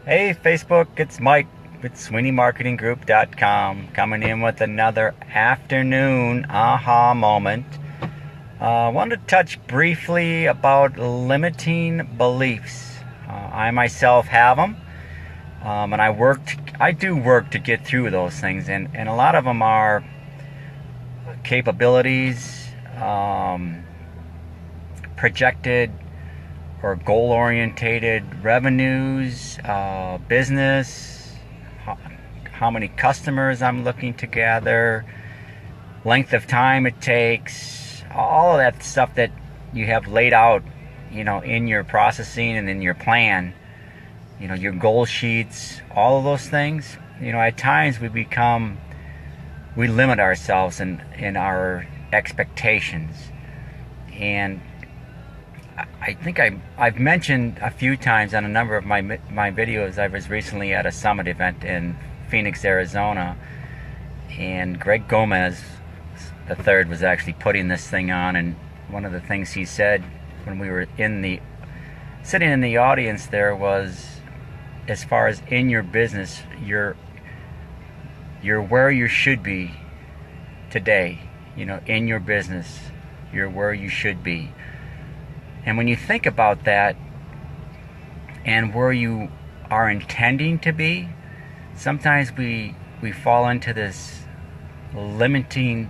Hey Facebook, it's Mike with SweeneyMarketingGroup.com coming in with another afternoon aha moment. I wanted to touch briefly about limiting beliefs. I myself have them, and I do work to get through those things, and a lot of them are capabilities, projected or goal orientated revenues, business, how many customers I'm looking to gather, length of time it takes, all of that stuff that you have laid out, in your processing and in your plan, your goal sheets, all of those things. At times we limit ourselves in our expectations. And I think I've mentioned a few times on a number of my videos. I was recently at a summit event in Phoenix, Arizona, and Greg Gomez the third was actually putting this thing on. And one of the things he said when we were sitting in the audience there was, as far as in your business, you're where you should be today. In your business, you're where you should be. And when you think about that and where you are intending to be, sometimes we fall into this limiting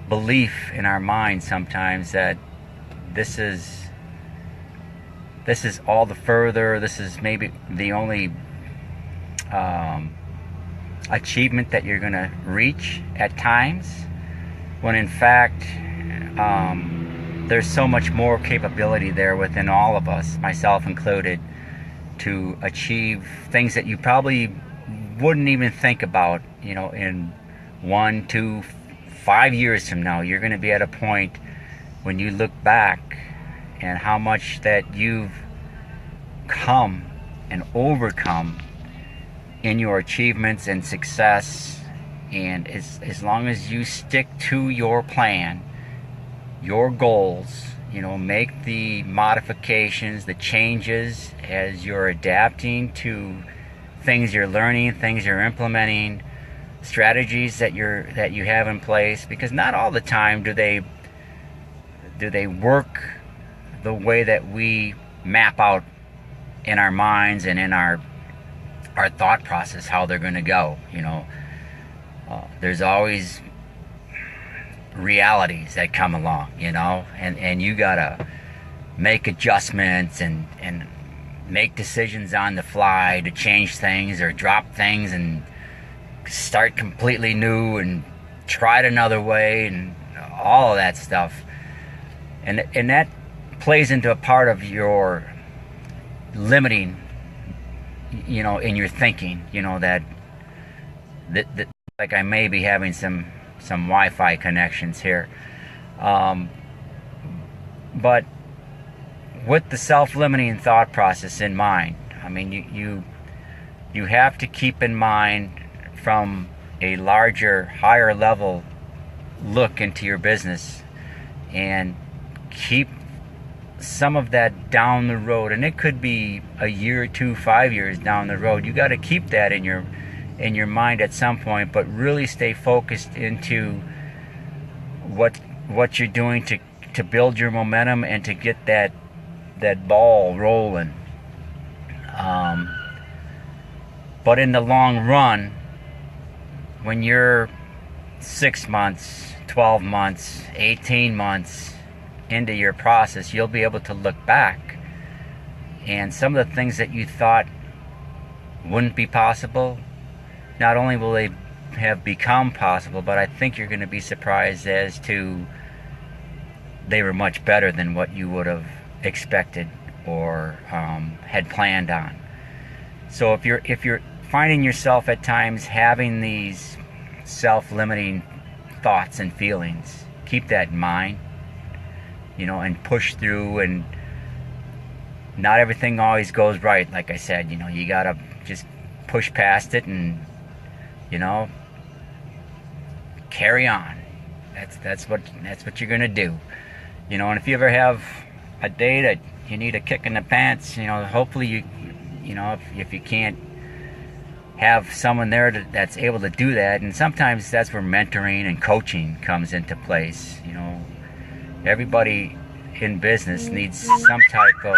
belief in our mind sometimes that this is all the further, this is maybe the only achievement that you're going to reach at times, when in fact there's so much more capability there within all of us, myself included, to achieve things that you probably wouldn't even think about. In 1, 2, 5 years from now, you're going to be at a point when you look back and how much that you've come and overcome in your achievements and success. And as long as you stick to your plan, your goals, make the modifications, the changes as you're adapting to things you're learning, things you're implementing, strategies that you have in place, because not all the time do they work the way that we map out in our minds and in our thought process how they're going to go. There's always realities that come along, and you gotta make adjustments and make decisions on the fly to change things or drop things and start completely new and try it another way and all of that stuff. And that plays into a part of your limiting, in your thinking, that like I may be having some Wi-Fi connections here. But with the self-limiting thought process in mind, I mean, you have to keep in mind from a larger, higher level look into your business, and keep some of that down the road. And it could be a year or 2, 5 years down the road. You got to keep that in your mind at some point, but really stay focused into what you're doing to build your momentum and to get that ball rolling. But in the long run, when you're 6 months, 12 months, 18 months into your process, you'll be able to look back, and some of the things that you thought wouldn't be possible, not only will they have become possible, but I think you're going to be surprised as to they were much better than what you would have expected or had planned on. So if you're finding yourself at times having these self-limiting thoughts and feelings, keep that in mind, and push through. And not everything always goes right. Like I said, you gotta just push past it and carry on. That's what you're gonna do. And if you ever have a day that you need a kick in the pants, hopefully if you can't have someone there that's able to do that. And sometimes that's where mentoring and coaching comes into place. Everybody in business needs some type of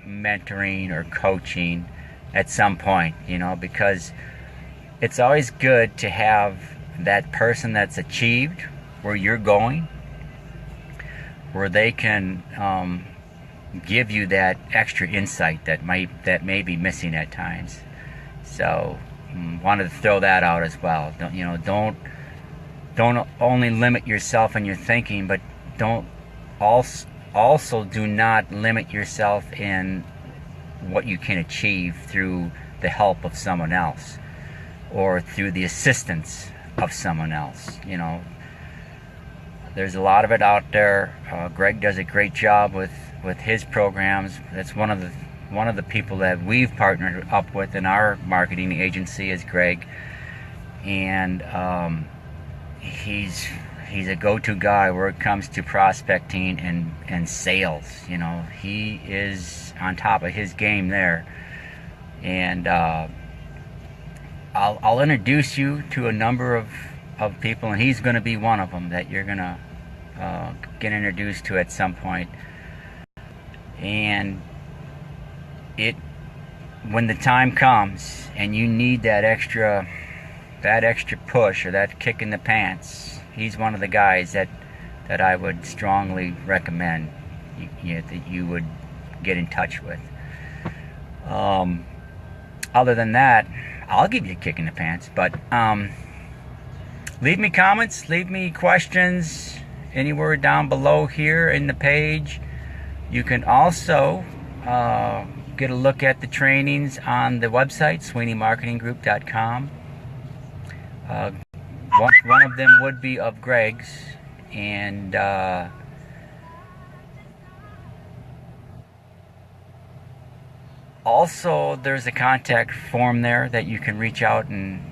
mentoring or coaching at some point, because it's always good to have that person that's achieved where you're going, where they can give you that extra insight that may be missing at times. So wanted to throw that out as well. Don't only limit yourself in your thinking, but don't also do not limit yourself in what you can achieve through the help of someone else or through the assistance of someone else. There's a lot of it out there. Greg does a great job with his programs. That's one of the people that we've partnered up with in our marketing agency is Greg, and he's a go-to guy where it comes to prospecting and sales. He is on top of his game there, and I'll introduce you to a number of people, and he's going to be one of them that you're going to get introduced to at some point. And when the time comes and you need that extra push or that kick in the pants, he's one of the guys that I would strongly recommend that you would get in touch with. Other than that, I'll give you a kick in the pants, but leave me comments, leave me questions anywhere down below here in the page. You can also get a look at the trainings on the website, SweeneyMarketingGroup.com. One of them would be of Greg's, and also there's a contact form there that you can reach out and